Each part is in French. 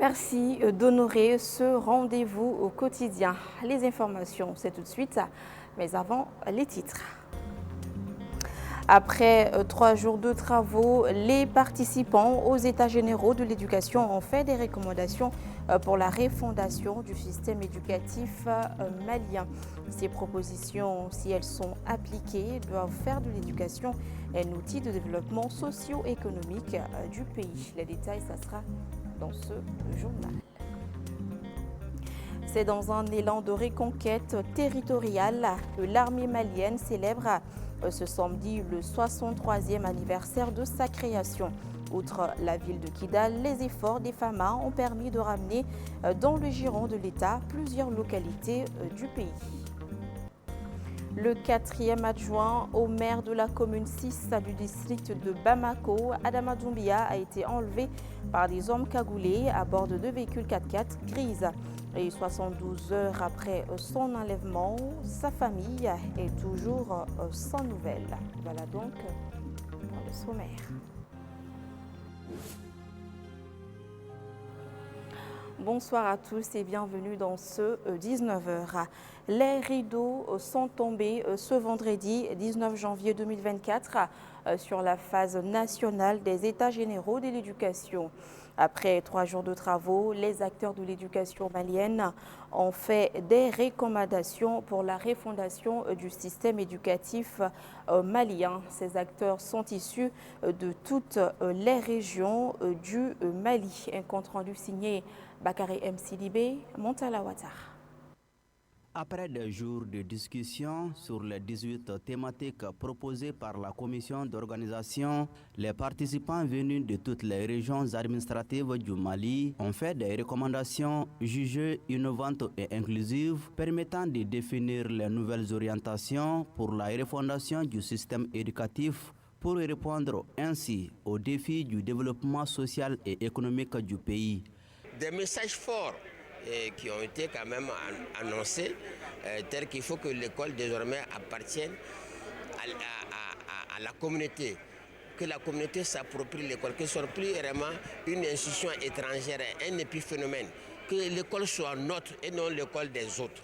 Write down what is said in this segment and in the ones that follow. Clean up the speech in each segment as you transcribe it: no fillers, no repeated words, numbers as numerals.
Merci d'honorer ce rendez-vous au quotidien. Les informations, c'est tout de suite, mais avant, les titres. Après 3 jours de travaux, les participants aux États généraux de l'éducation ont fait des recommandations pour la refondation du système éducatif malien. Ces propositions, si elles sont appliquées, doivent faire de l'éducation un outil de développement socio-économique du pays. Les détails, ça sera dans ce journal. C'est dans un élan de reconquête territoriale que l'armée malienne célèbre ce samedi le 63e anniversaire de sa création. Outre la ville de Kidal, les efforts des FAMA ont permis de ramener dans le giron de l'État plusieurs localités du pays. Le 4e adjoint au maire de la commune 6 du district de Bamako, Adama Doumbia, a été enlevé par des hommes cagoulés à bord de 2 véhicules 4x4 grises. Et 72 heures après son enlèvement, sa famille est toujours sans nouvelles. Voilà donc pour le sommaire. Bonsoir à tous et bienvenue dans ce 19h. Les rideaux sont tombés ce vendredi 19 janvier 2024 sur la phase nationale des États généraux de l'éducation. Après 3 jours de travaux, les acteurs de l'éducation malienne ont fait des recommandations pour la refondation du système éducatif malien. Ces acteurs sont issus de toutes les régions du Mali. Un compte-rendu signé Bakary M. Sidibé, Montala Ouattara. Après des jours de discussion sur les 18 thématiques proposées par la commission d'organisation, les participants venus de toutes les régions administratives du Mali ont fait des recommandations jugées innovantes et inclusives permettant de définir les nouvelles orientations pour la refondation du système éducatif pour répondre ainsi aux défis du développement social et économique du pays. Des messages forts qui ont été quand même annoncés, tels qu'il faut que l'école désormais appartienne à la communauté, que la communauté s'approprie l'école, que ce soit plus vraiment une institution étrangère, un épiphénomène, que l'école soit notre et non l'école des autres.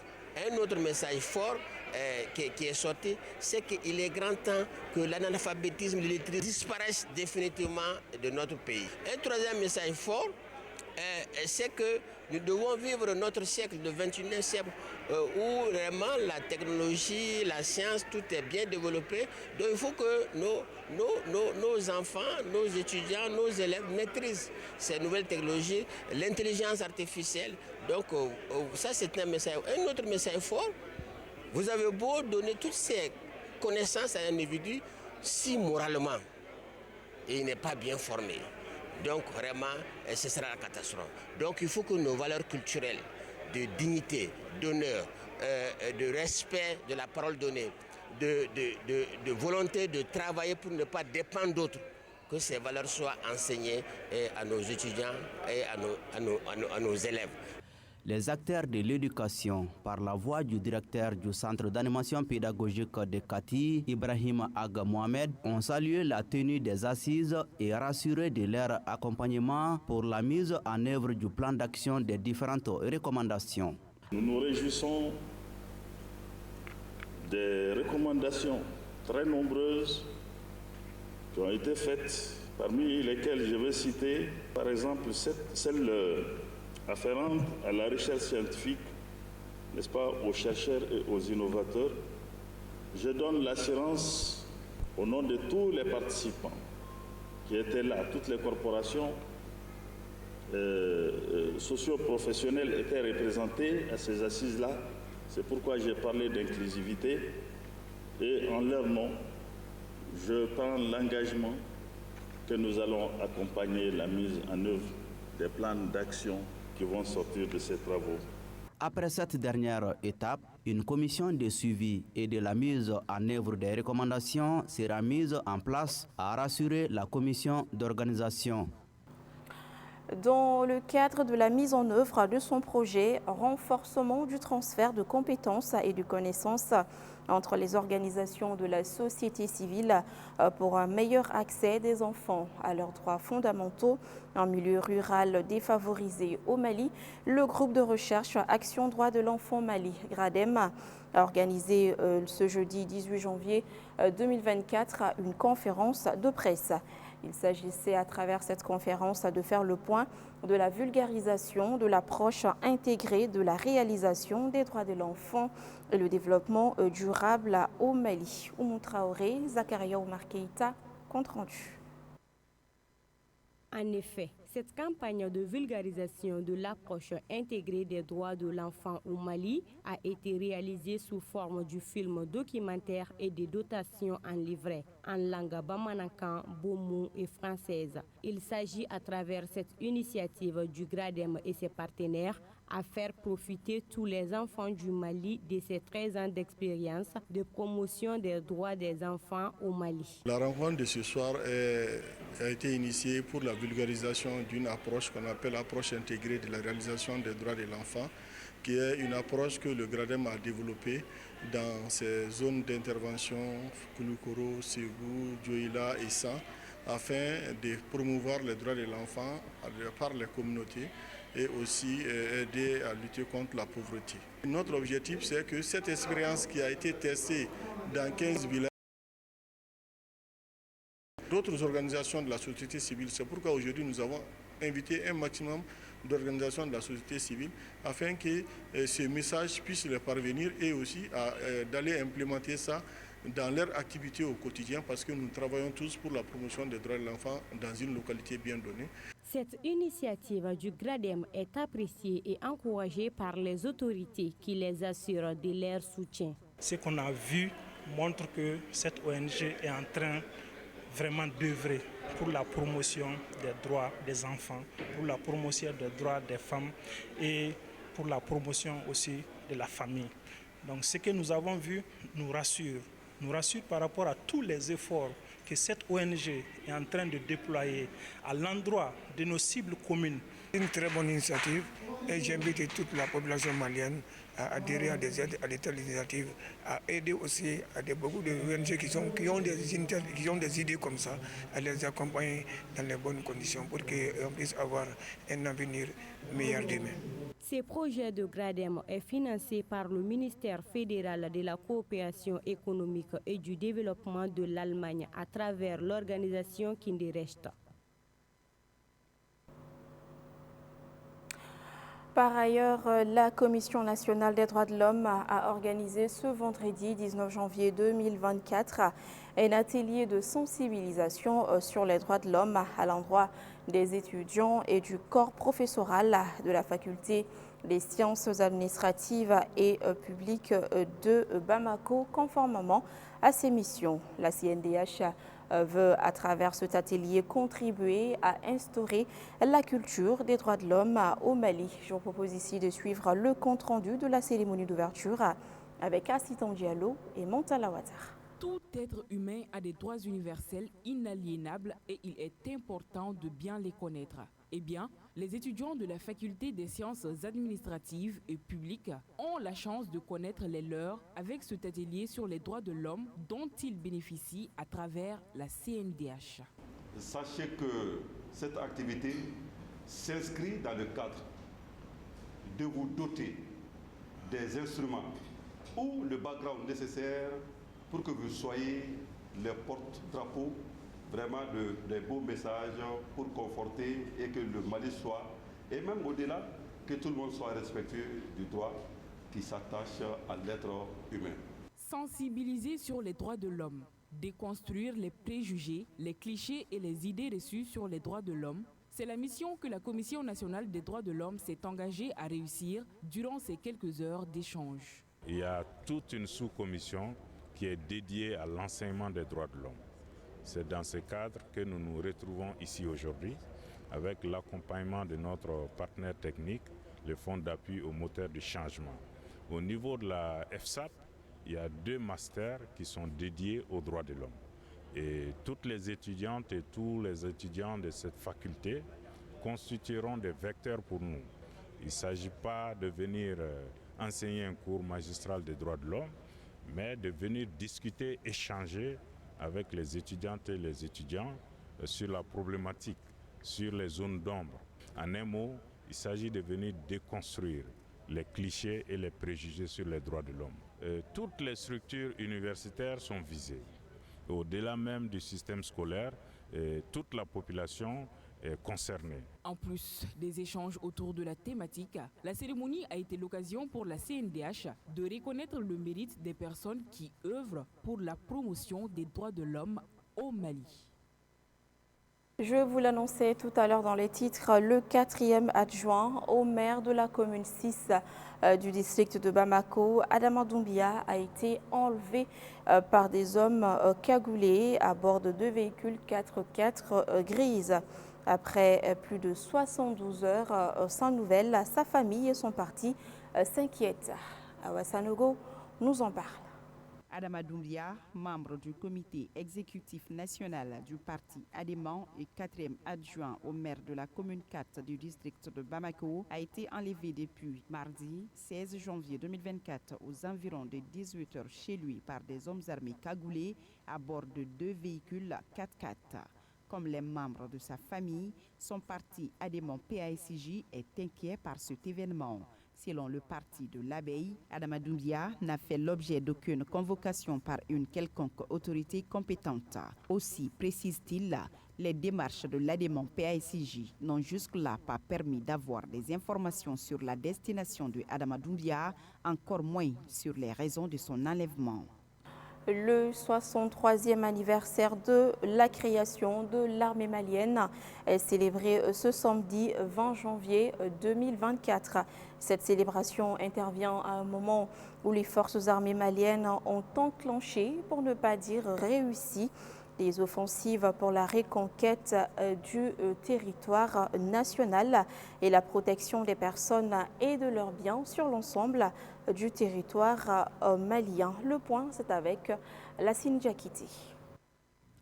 Un autre message fort qui est sorti, c'est qu'il est grand temps que l'analphabétisme, l'illettrisme disparaissent définitivement de notre pays. Un troisième message fort, c'est que nous devons vivre notre siècle, le 21e siècle, où vraiment la technologie, la science, tout est bien développé. Donc il faut que nos enfants, nos étudiants, nos élèves maîtrisent ces nouvelles technologies, l'intelligence artificielle. Donc ça c'est un message. Un autre message fort, vous avez beau donner toutes ces connaissances à un individu, si moralement il n'est pas bien formé, donc vraiment, ce sera la catastrophe. Donc il faut que nos valeurs culturelles de dignité, d'honneur, de respect de la parole donnée, de volonté de travailler pour ne pas dépendre d'autres, que ces valeurs soient enseignées à nos étudiants et à nos élèves. Les acteurs de l'éducation, par la voix du directeur du Centre d'animation pédagogique de Kati, Ibrahim Aga Mohamed, ont salué la tenue des assises et rassuré de leur accompagnement pour la mise en œuvre du plan d'action des différentes recommandations. Nous nous réjouissons des recommandations très nombreuses qui ont été faites, parmi lesquelles je vais citer par exemple celle afférente à la recherche scientifique, n'est-ce pas, aux chercheurs et aux innovateurs. Je donne l'assurance au nom de tous les participants qui étaient là, toutes les corporations socio-professionnelles étaient représentées à ces assises-là. C'est pourquoi j'ai parlé d'inclusivité et en leur nom, je prends l'engagement que nous allons accompagner la mise en œuvre des plans d'action qui vont sortir de ces travaux. Après cette dernière étape, une commission de suivi et de la mise en œuvre des recommandations sera mise en place à rassurer la commission d'organisation. Dans le cadre de la mise en œuvre de son projet, renforcement du transfert de compétences et de connaissances entre les organisations de la société civile pour un meilleur accès des enfants à leurs droits fondamentaux en milieu rural défavorisé au Mali, le groupe de recherche Action Droits de l'Enfant Mali, GRADEM, a organisé ce jeudi 18 janvier 2024 une conférence de presse. Il s'agissait à travers cette conférence de faire le point de la vulgarisation, de l'approche intégrée de la réalisation des droits de l'enfant et le développement durable au Mali. Oumou Traoré, Zakaria Oumar Keïta, compte rendu. En effet, cette campagne de vulgarisation de l'approche intégrée des droits de l'enfant au Mali a été réalisée sous forme du film documentaire et des dotations en livret en langue bamanakan, boumou et française. Il s'agit à travers cette initiative du GRADEM et ses partenaires à faire profiter tous les enfants du Mali de ces 13 ans d'expérience de promotion des droits des enfants au Mali. La rencontre de ce soir a été initiée pour la vulgarisation d'une approche qu'on appelle l'approche intégrée de la réalisation des droits de l'enfant, qui est une approche que le GRADEM a développée dans ses zones d'intervention, Kouloukoro, Ségou, Dioïla et San, afin de promouvoir les droits de l'enfant par les communautés et aussi aider à lutter contre la pauvreté. Notre objectif, c'est que cette expérience qui a été testée dans 15 villages, d'autres organisations de la société civile, c'est pourquoi aujourd'hui nous avons invité un maximum d'organisations de la société civile afin que ce message puisse leur parvenir et aussi d'aller implémenter ça dans leur activité au quotidien, parce que nous travaillons tous pour la promotion des droits de l'enfant dans une localité bien donnée. Cette initiative du GRADEM est appréciée et encouragée par les autorités qui les assurent de leur soutien. Ce qu'on a vu montre que cette ONG est en train vraiment d'œuvrer pour la promotion des droits des enfants, pour la promotion des droits des femmes et pour la promotion aussi de la famille. Donc ce que nous avons vu nous rassure par rapport à tous les efforts que cette ONG est en train de déployer à l'endroit de nos cibles communes. Une très bonne initiative et j'invite toute la population malienne à adhérer à des telles initiatives, à aider aussi à beaucoup de ONG qui ont des idées comme ça, à les accompagner dans les bonnes conditions pour qu'on puisse avoir un avenir meilleur demain. Ce projet de GRADEM est financé par le ministère fédéral de la coopération économique et du développement de l'Allemagne à travers l'organisation Kinderrecht. Par ailleurs, la Commission nationale des droits de l'homme a organisé ce vendredi 19 janvier 2024 un atelier de sensibilisation sur les droits de l'homme à l'endroit des étudiants et du corps professoral de la faculté des sciences administratives et publiques de Bamako, conformément à ses missions. La CNDH veut, à travers cet atelier, contribuer à instaurer la culture des droits de l'homme au Mali. Je vous propose ici de suivre le compte-rendu de la cérémonie d'ouverture avec Assitan Diallo et Montala Ouattara. Tout être humain a des droits universels inaliénables et il est important de bien les connaître. Eh bien, les étudiants de la faculté des sciences administratives et publiques ont la chance de connaître les leurs avec cet atelier sur les droits de l'homme dont ils bénéficient à travers la CNDH. Sachez que cette activité s'inscrit dans le cadre de vous doter des instruments ou le background nécessaire pour que vous soyez les porte-drapeaux vraiment des beaux messages pour conforter et que le Mali soit, et même au-delà, que tout le monde soit respectueux du droit qui s'attache à l'être humain. Sensibiliser sur les droits de l'homme, déconstruire les préjugés, les clichés et les idées reçues sur les droits de l'homme, c'est la mission que la Commission nationale des droits de l'homme s'est engagée à réussir durant ces quelques heures d'échange. Il y a toute une sous-commission qui est dédiée à l'enseignement des droits de l'homme. C'est dans ce cadre que nous nous retrouvons ici aujourd'hui avec l'accompagnement de notre partenaire technique, le Fonds d'appui au moteur du changement. Au niveau de la FSAP, il y a 2 masters qui sont dédiés aux droits de l'homme. Et toutes les étudiantes et tous les étudiants de cette faculté constitueront des vecteurs pour nous. Il ne s'agit pas de venir enseigner un cours magistral des droits de l'homme, mais de venir discuter, échanger avec les étudiantes et les étudiants sur la problématique, sur les zones d'ombre. En un mot, il s'agit de venir déconstruire les clichés et les préjugés sur les droits de l'homme. Toutes les structures universitaires sont visées. Au-delà même du système scolaire, toute la population est concernée. En plus des échanges autour de la thématique, la cérémonie a été l'occasion pour la CNDH de reconnaître le mérite des personnes qui œuvrent pour la promotion des droits de l'homme au Mali. Je vous l'annonçais tout à l'heure dans les titres, le 4e adjoint au maire de la commune 6 du district de Bamako, Adama Doumbia, a été enlevé par des hommes cagoulés à bord de 2 véhicules 4x4 grises. Après plus de 72 heures sans nouvelles, sa famille et son parti s'inquiètent. Awa Sanogo nous en parle. Adama Doumbia, membre du comité exécutif national du parti Adéman et 4e adjoint au maire de la commune 4 du district de Bamako, a été enlevé depuis mardi 16 janvier 2024 aux environs de 18h chez lui par des hommes armés cagoulés à bord de 2 véhicules 4x4. Comme les membres de sa famille, son parti Adéman PASJ est inquiet par cet événement. Selon le parti de l'Abeille, Adama Doumbia n'a fait l'objet d'aucune convocation par une quelconque autorité compétente. Aussi, précise-t-il, les démarches de l'Adéman PASJ n'ont jusque-là pas permis d'avoir des informations sur la destination de Adama Doumbia, encore moins sur les raisons de son enlèvement. Le 63e anniversaire de la création de l'armée malienne est célébré ce samedi 20 janvier 2024. Cette célébration intervient à un moment où les forces armées maliennes ont enclenché, pour ne pas dire réussi, des offensives pour la reconquête du territoire national et la protection des personnes et de leurs biens sur l'ensemble du territoire malien. Le point, c'est avec Lassine Diakité.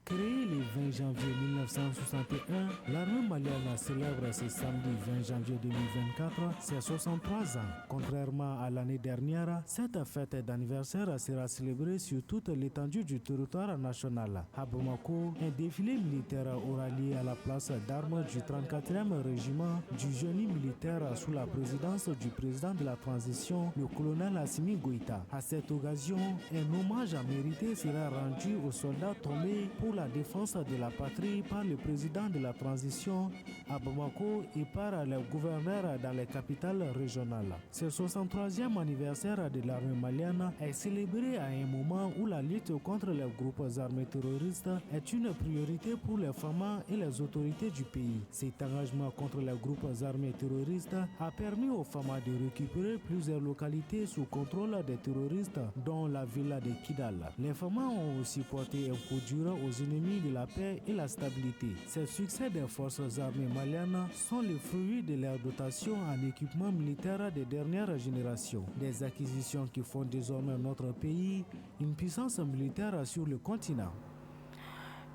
Créée le 20 janvier 1961, l'armée malienne célèbre ce samedi 20 janvier 2024 ses 63 ans. Contrairement à l'année dernière, cette fête d'anniversaire sera célébrée sur toute l'étendue du territoire national. À Bamako, un défilé militaire aura lieu à la place d'armes du 34e régiment du génie militaire sous la présidence du président de la transition, le colonel Assimi Goïta. À cette occasion, un hommage mérité sera rendu aux soldats tombés pour la défense de la patrie par le président de la transition à Bamako et par le gouverneur dans les capitales régionales. Ce 63e anniversaire de l'armée malienne est célébré à un moment où la lutte contre les groupes armés terroristes est une priorité pour les femmes et les autorités du pays. Cet engagement contre les groupes armés terroristes a permis aux femmes de récupérer plusieurs localités sous contrôle des terroristes, dont la ville de Kidal. Les femmes ont aussi porté un coup dur aux ennemis de la paix et la stabilité. Ces succès des forces armées maliennes sont le fruit de leur dotation en équipement militaire des dernières générations. Des acquisitions qui font désormais notre pays une puissance militaire sur le continent.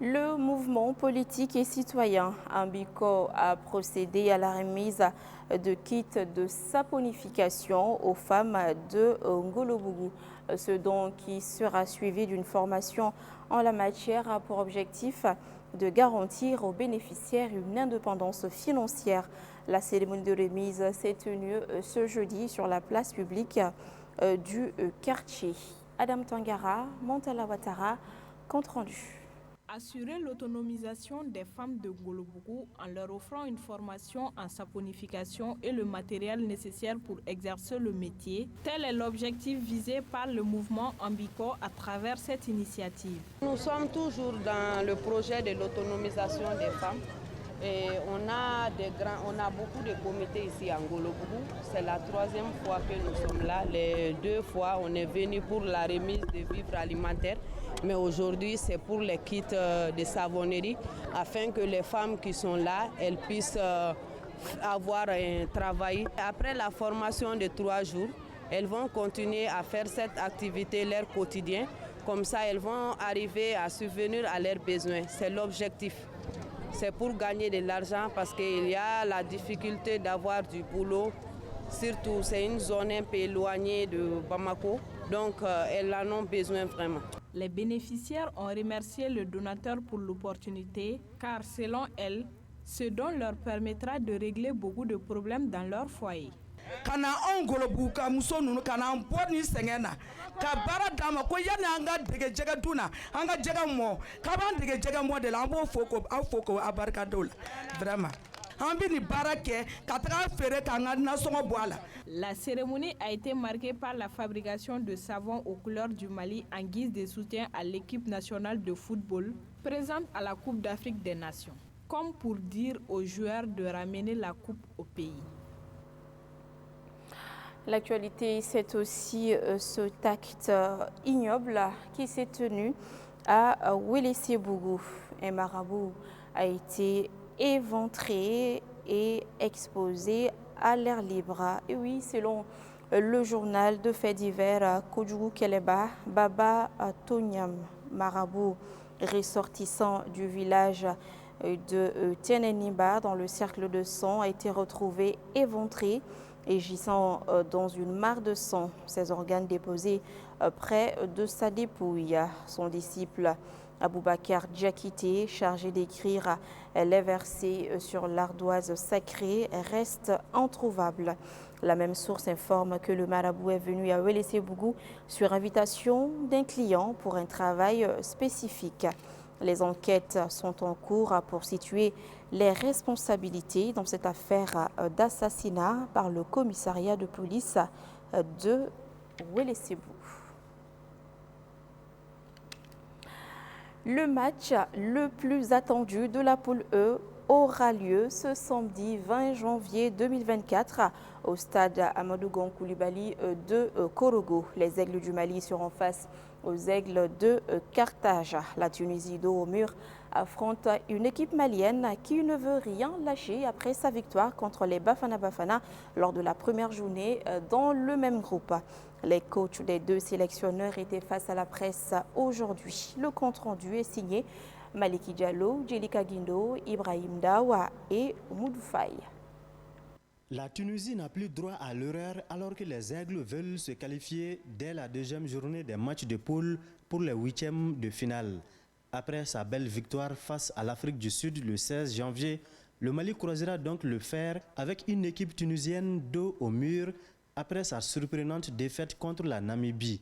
Le mouvement politique et citoyen Ambiko a procédé à la remise de kits de saponification aux femmes de Ngolobougou. Ce don qui sera suivi d'une formation en la matière a pour objectif de garantir aux bénéficiaires une indépendance financière. La cérémonie de remise s'est tenue ce jeudi sur la place publique du quartier. Adam Tangara, Montala Ouattara, compte rendu. Assurer l'autonomisation des femmes de Ngolobougou en leur offrant une formation en saponification et le matériel nécessaire pour exercer le métier. Tel est l'objectif visé par le mouvement Ambiko à travers cette initiative. Nous sommes toujours dans le projet de l'autonomisation des femmes. Et on a beaucoup de comités ici à Ngolobougou. C'est la 3e fois que nous sommes là. Les 2 fois, on est venu pour la remise de vivres alimentaires. Mais aujourd'hui, c'est pour les kits de savonnerie afin que les femmes qui sont là, elles puissent avoir un travail. Après la formation de 3 jours, elles vont continuer à faire cette activité leur quotidien. Comme ça, elles vont arriver à subvenir à leurs besoins. C'est l'objectif. c'est pour gagner de l'argent parce qu'il y a la difficulté d'avoir du boulot. Surtout, c'est une zone un peu éloignée de Bamako, donc elles en ont besoin vraiment. Les bénéficiaires ont remercié le donateur pour l'opportunité, car selon elles, ce don leur permettra de régler beaucoup de problèmes dans leur foyer. Kana ongolobu ka muso nunu kana boni sengena ka bara dama ko yana anga dege jega duna anga jega mo ka ban dege jega mo de la bo foko abarka dola vraiment. La cérémonie a été marquée par la fabrication de savons aux couleurs du Mali en guise de soutien à l'équipe nationale de football présente à la Coupe d'Afrique des Nations, comme pour dire aux joueurs de ramener la coupe au pays. L'actualité, c'est aussi cet acte ignoble qui s'est tenu à Wélé-Sébougou. Un marabout a été éventré et exposé à l'air libre. Et oui, selon le journal de faits divers Kodjougou Keleba, Baba Tonyam, marabout ressortissant du village de Tieneniba dans le cercle de sang, a été retrouvé éventré et gisant dans une mare de sang, ses organes déposés près de sa dépouille. Son disciple Aboubakar Djakité, chargé d'écrire les versets sur l'ardoise sacrée, reste introuvable. La même source informe que le marabout est venu à Wélé-Sébougou sur invitation d'un client pour un travail spécifique. Les enquêtes sont en cours pour situer les responsabilités dans cette affaire d'assassinat par le commissariat de police de Wélé-Sébougou. Le match le plus attendu de la poule E aura lieu ce samedi 20 janvier 2024 au stade Amadou Gon Coulibaly de Korogo. Les Aigles du Mali seront face aux Aigles de Carthage. La Tunisie dos au mur affronte une équipe malienne qui ne veut rien lâcher après sa victoire contre les Bafana Bafana lors de la première journée dans le même groupe. Les coachs des deux sélectionneurs étaient face à la presse aujourd'hui. Le compte-rendu est signé Maliki Diallo, Djelika Guindo, Ibrahim Dawa et Oumou Faye. La Tunisie n'a plus droit à l'erreur alors que les Aigles veulent se qualifier dès la deuxième journée des matchs de poule pour les huitièmes de finale. Après sa belle victoire face à l'Afrique du Sud le 16 janvier, le Mali croisera donc le fer avec une équipe tunisienne dos au mur après sa surprenante défaite contre la Namibie.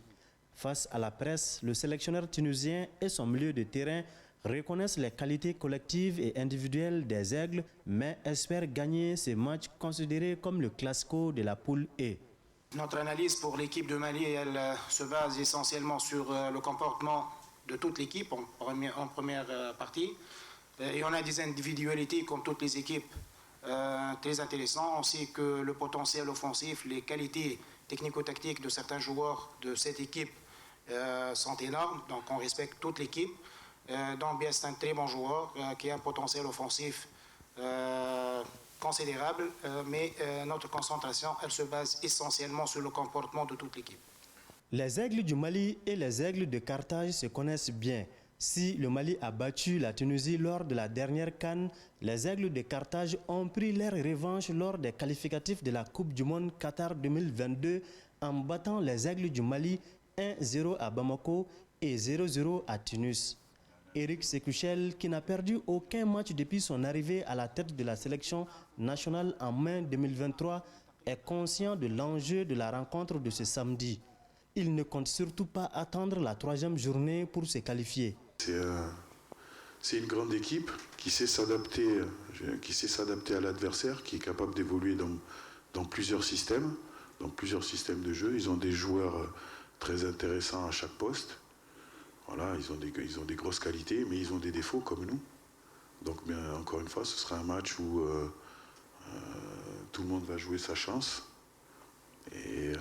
Face à la presse, le sélectionneur tunisien et son milieu de terrain reconnaissent les qualités collectives et individuelles des Aigles, mais espèrent gagner ce match considéré comme le classico de la poule E. Notre analyse pour l'équipe de Mali, elle se base essentiellement sur le comportement de toute l'équipe en première partie. Et on a des individualités comme toutes les équipes très intéressantes. On sait que le potentiel offensif, les qualités technico-tactiques de certains joueurs de cette équipe sont énormes. Donc on respecte toute l'équipe. Donc bien, c'est un très bon joueur qui a un potentiel offensif considérable, mais notre concentration, elle se base essentiellement sur le comportement de toute l'équipe. Les Aigles du Mali et les Aigles de Carthage se connaissent bien. Si le Mali a battu la Tunisie lors de la dernière CAN, les Aigles de Carthage ont pris leur revanche lors des qualificatifs de la Coupe du Monde Qatar 2022 en battant les Aigles du Mali 1-0 à Bamako et 0-0 à Tunis. Eric Sekouchel, qui n'a perdu aucun match depuis son arrivée à la tête de la sélection nationale en mai 2023, est conscient de l'enjeu de la rencontre de ce samedi. Il ne compte surtout pas attendre la troisième journée pour se qualifier. C'est une grande équipe qui sait s'adapter à l'adversaire, qui est capable d'évoluer dans plusieurs systèmes de jeu. Ils ont des joueurs très intéressants à chaque poste. Voilà, ils ont des grosses qualités, mais ils ont des défauts comme nous. Donc, bien, encore une fois, ce sera un match où tout le monde va jouer sa chance. Et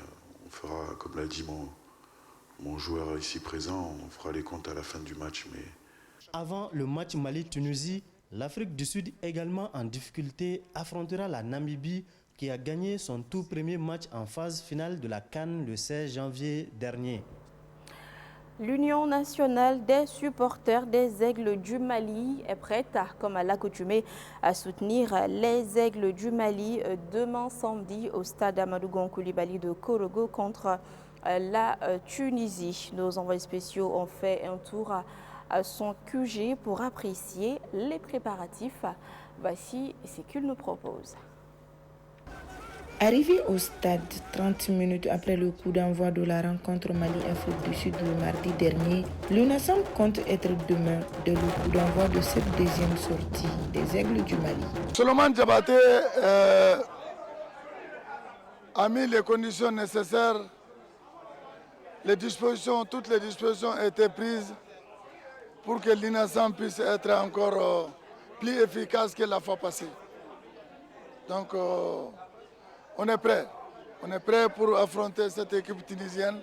on fera, comme l'a dit mon joueur ici présent, on fera les comptes à la fin du match. Mais... Avant le match Mali-Tunisie, l'Afrique du Sud, également en difficulté, affrontera la Namibie qui a gagné son tout premier match en phase finale de la CAN le 16 janvier dernier. L'Union nationale des supporters des Aigles du Mali est prête, comme à l'accoutumée, à soutenir les Aigles du Mali demain samedi au stade Amadou Gon Coulibaly de Korogo contre la Tunisie. Nos envoyés spéciaux ont fait un tour à son QG pour apprécier les préparatifs. Voici ce qu'ils nous proposent. Arrivé au stade 30 minutes après le coup d'envoi de la rencontre Mali-Afrique du Sud le mardi dernier, l'UNASAM compte être demain de le coup d'envoi de cette deuxième sortie des Aigles du Mali. Solomon Diabaté a mis les conditions nécessaires. Toutes les dispositions ont été prises pour que l'UNASAM puisse être encore plus efficace que la fois passée. Donc, on est prêt. On est prêt pour affronter cette équipe tunisienne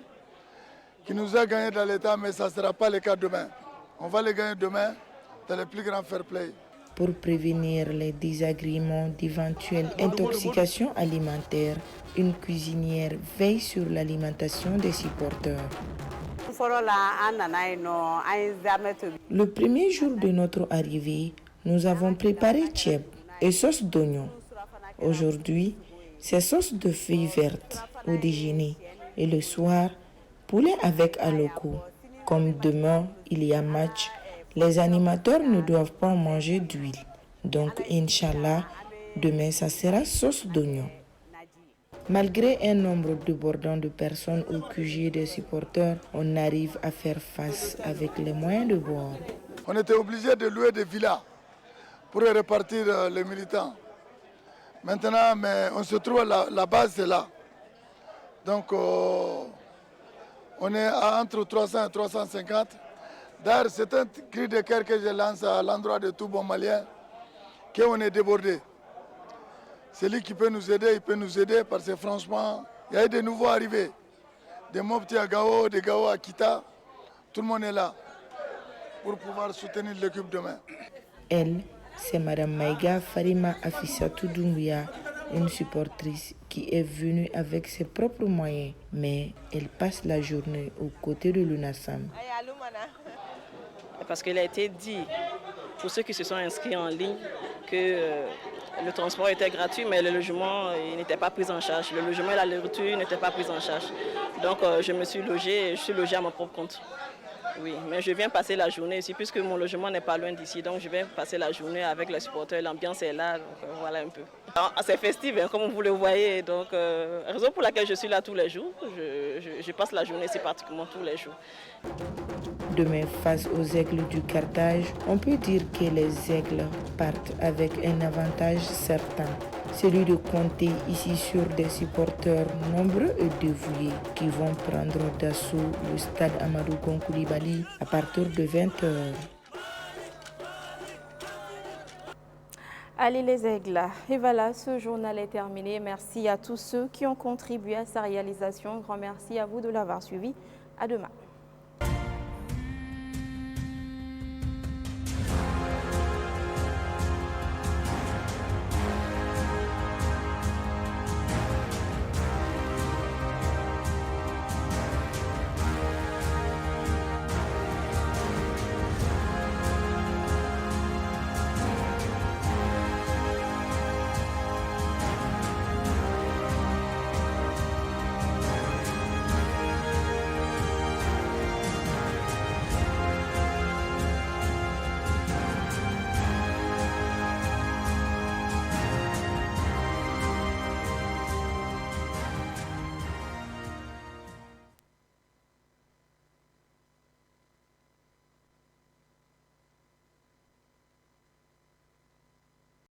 qui nous a gagné dans l'état, mais ça ne sera pas le cas demain. On va les gagner demain dans le plus grand fair play. Pour prévenir les désagréments d'éventuelles intoxications alimentaires, une cuisinière veille sur l'alimentation des supporters. Le premier jour de notre arrivée, nous avons préparé tchèp et sauce d'oignon. Aujourd'hui, c'est sauce de feuilles vertes au déjeuner et le soir, poulet avec aloko. Comme demain, il y a match, les animateurs ne doivent pas manger d'huile. Donc, Inch'Allah, demain, ça sera sauce d'oignon. Malgré un nombre débordant de personnes au QG des supporters, on arrive à faire face avec les moyens de bord. On était obligé de louer des villas pour répartir les militants. Maintenant, mais on se trouve, la base c'est là. Donc, on est entre 300 et 350. D'ailleurs, c'est un cri de cœur que je lance à l'endroit de tout bon Malien, qu'on est débordé. Celui qui peut nous aider, il peut nous aider parce que franchement, il y a eu des nouveaux arrivés. Des Mopti à Gao, des Gao à Kita. Tout le monde est là pour pouvoir soutenir l'équipe demain. Elle, c'est Mme Maïga Farima Afissatou Doumbia, une supportrice qui est venue avec ses propres moyens, mais elle passe la journée aux côtés de l'UNASAM. Parce qu'il a été dit pour ceux qui se sont inscrits en ligne que le transport était gratuit, mais le logement n'était pas pris en charge. Le logement et la nourriture n'étaient pas pris en charge. Donc je me suis logée, je suis logée à mon propre compte. Oui, mais je viens passer la journée ici, puisque mon logement n'est pas loin d'ici. Donc je viens passer la journée avec les supporters, l'ambiance est là, donc voilà un peu. C'est festif, hein, comme vous le voyez, donc raison pour laquelle je suis là tous les jours. Je passe la journée ici pratiquement tous les jours. Demain, face aux Aigles du Carthage, on peut dire que les Aigles partent avec un avantage certain, celui de compter ici sur des supporters nombreux et dévoués qui vont prendre d'assaut le stade Amadou Gon Coulibaly à partir de 20h. Allez les Aigles. Et voilà, ce journal est terminé. Merci à tous ceux qui ont contribué à sa réalisation. Un grand merci à vous de l'avoir suivi. À demain.